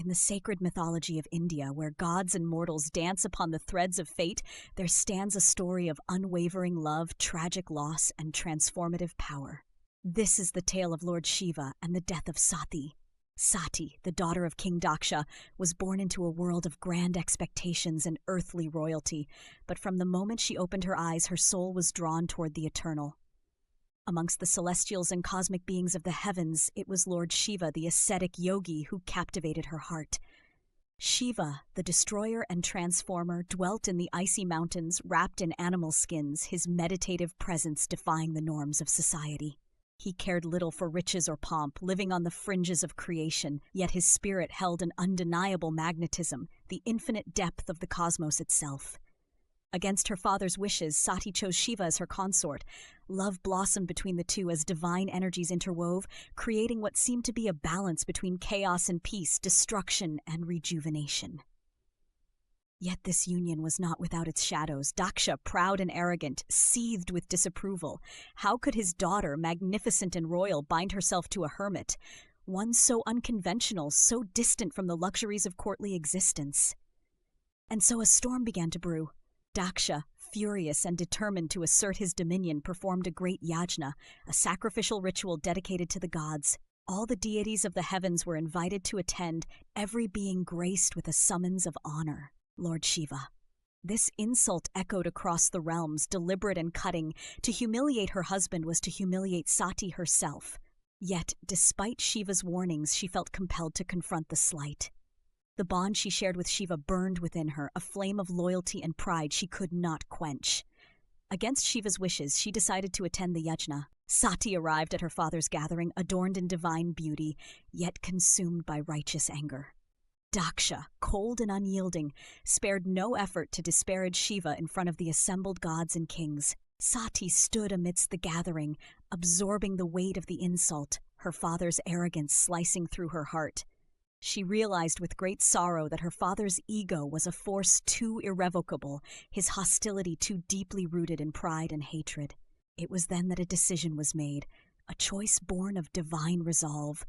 In the sacred mythology of India, where gods and mortals dance upon the threads of fate, there stands a story of unwavering love, tragic loss, and transformative power. This is the tale of Lord Shiva and the death of Sati. Sati, the daughter of King Daksha, was born into a world of grand expectations and earthly royalty, but from the moment she opened her eyes, her soul was drawn toward the eternal. Amongst the celestials and cosmic beings of the heavens, it was Lord Shiva, the ascetic yogi, who captivated her heart. Shiva, the destroyer and transformer, dwelt in the icy mountains, wrapped in animal skins, his meditative presence defying the norms of society. He cared little for riches or pomp, living on the fringes of creation, yet his spirit held an undeniable magnetism, the infinite depth of the cosmos itself. Against her father's wishes, Sati chose Shiva as her consort. Love blossomed between the two as divine energies interwove, creating what seemed to be a balance between chaos and peace, destruction and rejuvenation. Yet this union was not without its shadows. Daksha, proud and arrogant, seethed with disapproval. How could his daughter, magnificent and royal, bind herself to a hermit, one so unconventional, so distant from the luxuries of courtly existence? And so a storm began to brew. Daksha, furious and determined to assert his dominion, performed a great yajna, a sacrificial ritual dedicated to the gods. All the deities of the heavens were invited to attend, every being graced with a summons of honor. Lord Shiva. This insult echoed across the realms, deliberate and cutting. To humiliate her husband was to humiliate Sati herself. Yet, despite Shiva's warnings, she felt compelled to confront the slight. The bond she shared with Shiva burned within her, a flame of loyalty and pride she could not quench. Against Shiva's wishes, she decided to attend the yajna. Sati arrived at her father's gathering, adorned in divine beauty, yet consumed by righteous anger. Daksha, cold and unyielding, spared no effort to disparage Shiva in front of the assembled gods and kings. Sati stood amidst the gathering, absorbing the weight of the insult, her father's arrogance slicing through her heart. She realized with great sorrow that her father's ego was a force too irrevocable, his hostility too deeply rooted in pride and hatred. It was then that a decision was made, a choice born of divine resolve.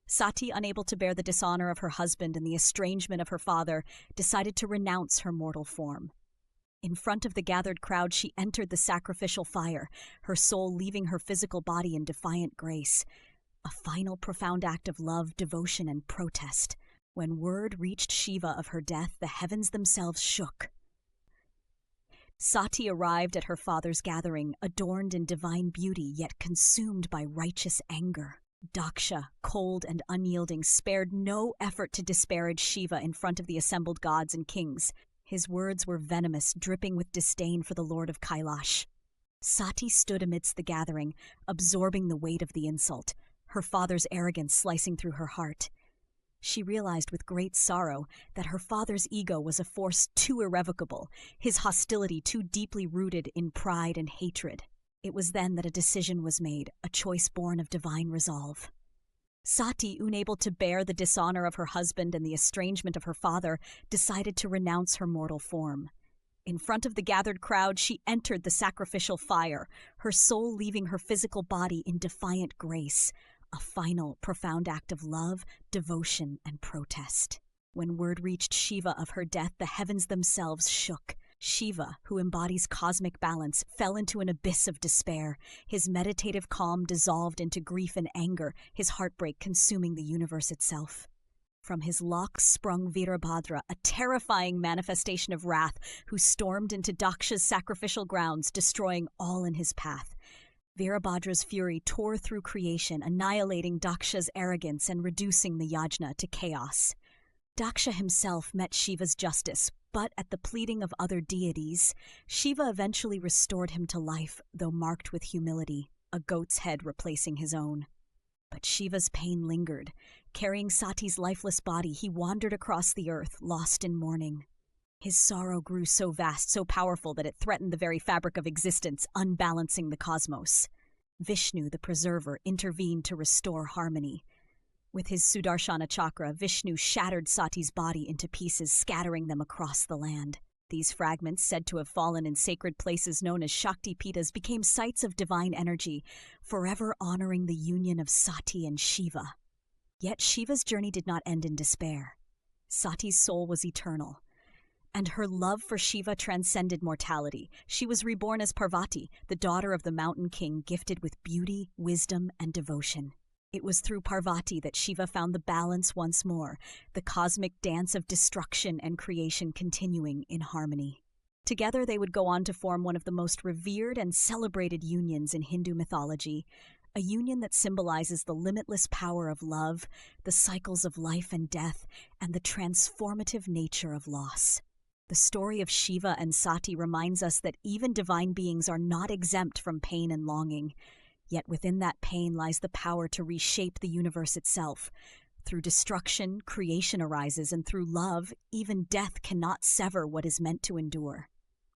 Sati, unable to bear the dishonor of her husband and the estrangement of her father, decided to renounce her mortal form. In front of the gathered crowd, she entered the sacrificial fire, her soul leaving her physical body in defiant grace. A final profound act of love, devotion, and protest. When word reached Shiva of her death, the heavens themselves shook. Sati arrived at her father's gathering, adorned in divine beauty, yet consumed by righteous anger. Daksha, cold and unyielding, spared no effort to disparage Shiva in front of the assembled gods and kings. His words were venomous, dripping with disdain for the Lord of Kailash. Sati stood amidst the gathering, absorbing the weight of the insult, her father's arrogance slicing through her heart. She realized with great sorrow that her father's ego was a force too irrevocable, his hostility too deeply rooted in pride and hatred. It was then that a decision was made, a choice born of divine resolve. Sati, unable to bear the dishonor of her husband and the estrangement of her father, decided to renounce her mortal form. In front of the gathered crowd, she entered the sacrificial fire, her soul leaving her physical body in defiant grace, a final, profound act of love, devotion, and protest. When word reached Shiva of her death, the heavens themselves shook. Shiva, who embodies cosmic balance, fell into an abyss of despair, his meditative calm dissolved into grief and anger, his heartbreak consuming the universe itself. From his locks sprung Veerabhadra, a terrifying manifestation of wrath, who stormed into Daksha's sacrificial grounds, destroying all in his path. Veerabhadra's fury tore through creation, annihilating Daksha's arrogance and reducing the yajna to chaos. Daksha himself met Shiva's justice, but at the pleading of other deities, Shiva eventually restored him to life, though marked with humility, a goat's head replacing his own. But Shiva's pain lingered. Carrying Sati's lifeless body, he wandered across the earth, lost in mourning. His sorrow grew so vast, so powerful, that it threatened the very fabric of existence, unbalancing the cosmos. Vishnu, the preserver, intervened to restore harmony. With his Sudarshana chakra, Vishnu shattered Sati's body into pieces, scattering them across the land. These fragments, said to have fallen in sacred places known as Shakti Pitas, became sites of divine energy, forever honoring the union of Sati and Shiva. Yet Shiva's journey did not end in despair. Sati's soul was eternal, and her love for Shiva transcended mortality. She was reborn as Parvati, the daughter of the mountain king, gifted with beauty, wisdom, and devotion. It was through Parvati that Shiva found the balance once more, the cosmic dance of destruction and creation continuing in harmony. Together they would go on to form one of the most revered and celebrated unions in Hindu mythology, a union that symbolizes the limitless power of love, the cycles of life and death, and the transformative nature of loss. The story of Shiva and Sati reminds us that even divine beings are not exempt from pain and longing. Yet within that pain lies the power to reshape the universe itself. Through destruction, creation arises, and through love, even death cannot sever what is meant to endure.